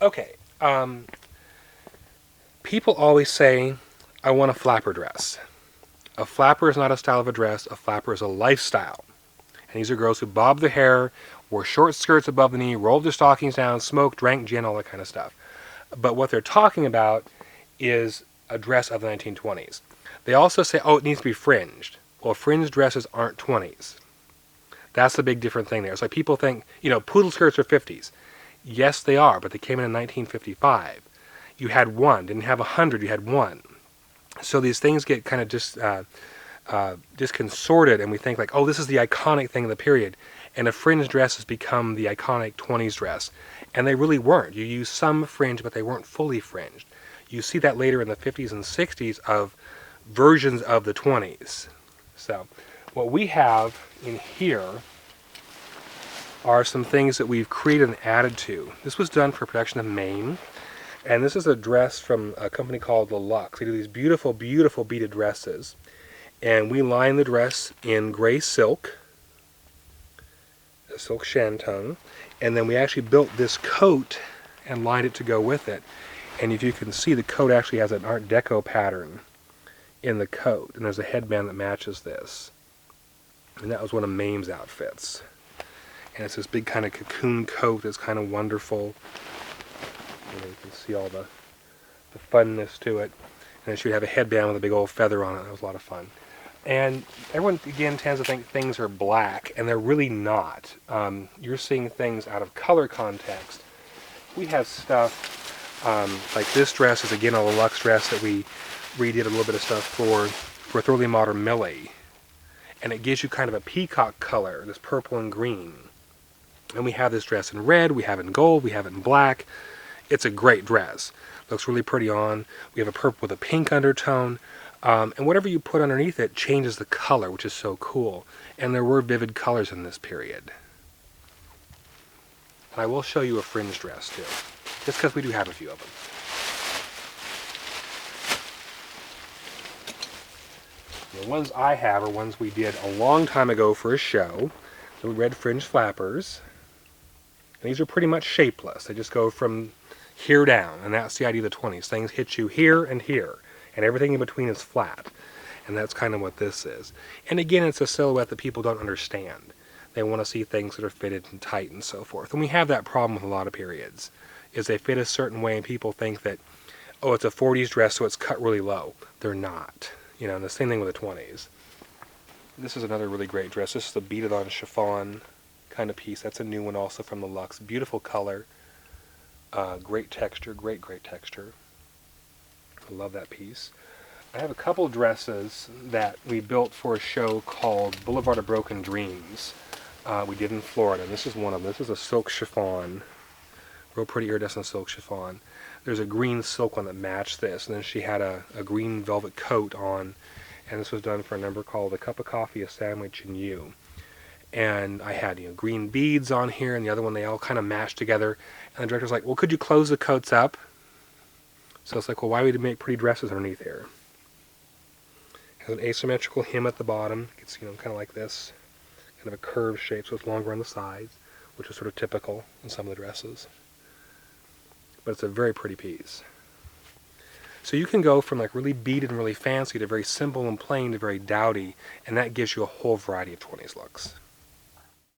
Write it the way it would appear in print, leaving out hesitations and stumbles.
Okay, people always say, I want a flapper dress. A flapper is not a style of a dress, a flapper is a lifestyle. And these are girls who bobbed their hair, wore short skirts above the knee, rolled their stockings down, smoked, drank gin, all that kind of stuff. But what they're talking about is a dress of the 1920s. They also say, oh, it needs to be fringed. Well, fringe dresses aren't 20s. That's the big different thing there. It's like people think, poodle skirts are 50s. Yes, they are, but they came in 1955. You had one. Didn't have 100, you had one. So these things get kind of just disconsorted, and we think like, oh, this is the iconic thing of the period. And a fringe dress has become the iconic 20s dress. And they really weren't. You used some fringe, but they weren't fully fringed. You see that later in the 50s and 60s of versions of the 20s. So what we have in here are some things that we've created and added to. This was done for production of Maine. And this is a dress from a company called LeBlanc. They do these beautiful, beautiful beaded dresses. And we line the dress in gray silk, a silk shantung. And then we actually built this coat and lined it to go with it. And if you can see, the coat actually has an Art Deco pattern in the coat. And there's a headband that matches this. And that was one of Maine's outfits. And it's this big kind of cocoon coat that's kind of wonderful. You can see all the funness to it. And then she would have a headband with a big old feather on it. That was a lot of fun. And everyone, again, tends to think things are black, and they're really not. You're seeing things out of color context. We have stuff like this dress is, again, a Lux dress that we redid a little bit of stuff for Thoroughly Modern Millie. And it gives you kind of a peacock color, this purple and green. And we have this dress in red, we have it in gold, we have it in black. It's a great dress. Looks really pretty on. We have a purple with a pink undertone. And whatever you put underneath it changes the color, which is so cool. And there were vivid colors in this period. And I will show you a fringe dress too, just because we do have a few of them. The ones I have are ones we did a long time ago for a show. The red Fringe Flappers. And these are pretty much shapeless. They just go from here down, and that's the idea of the 20s. Things hit you here, and everything in between is flat. And that's kind of what this is. And again, it's a silhouette that people don't understand. They want to see things that are fitted and tight and so forth. And we have that problem with a lot of periods, is they fit a certain way, and people think that, oh, it's a 40s dress, so it's cut really low. They're not. And the same thing with the 20s. This is another really great dress. This is the beaded on chiffon kind of piece. That's a new one also from the Lux. Beautiful color. Great texture. Great texture. I love that piece. I have a couple dresses that we built for a show called Boulevard of Broken Dreams. We did in Florida. This is one of them. This is a silk chiffon. Real pretty iridescent silk chiffon. There's a green silk one that matched this. And then she had a green velvet coat on. And this was done for a number called A Cup of Coffee, A Sandwich, and You. And I had green beads on here, and the other one, they all kind of matched together. And the director's like, well, could you close the coats up? So it's like, well, why would we make pretty dresses underneath here? It has an asymmetrical hem at the bottom. It's, kind of like this. Kind of a curved shape, so it's longer on the sides, which is sort of typical in some of the dresses. But it's a very pretty piece. So you can go from like really beaded and really fancy to very simple and plain to very dowdy, and that gives you a whole variety of 20s looks.